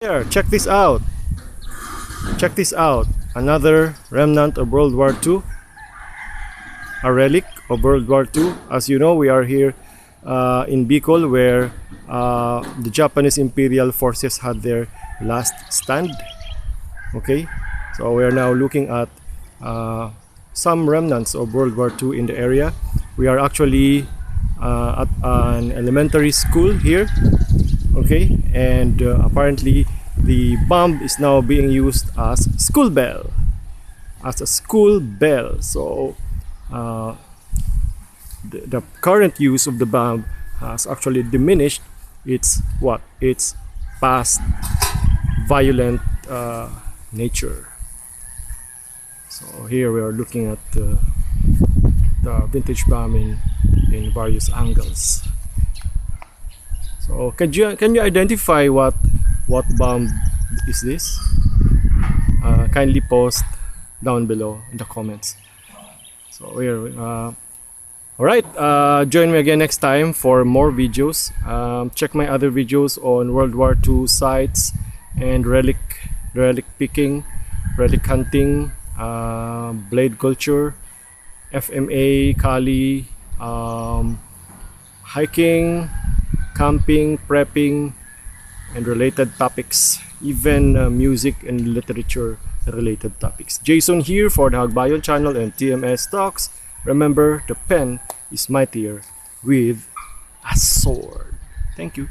Here, check this out. Check this out. Another remnant of World War II. A relic of World War II. As you know, we are here in Bicol, where the Japanese Imperial Forces had their last stand. Okay, so we are now looking at some remnants of World War II in the area. We are actually at an elementary school here. Okay, and apparently the bomb is now being used as school bell, as a school bell. So the current use of the bomb has actually diminished its past violent nature. So here we are looking at the vintage bomb in various angles. So can you identify what bomb is this? Kindly post down below in the comments. So here, all right. Join me again next time for more videos. Check my other videos on World War II sites and relic picking, relic hunting, blade culture, FMA, Kali, hiking, camping, prepping, and related topics, even music and literature related topics. Jason here for the Hagbayon channel and TMS Talks. Remember, the pen is mightier with a sword. Thank you.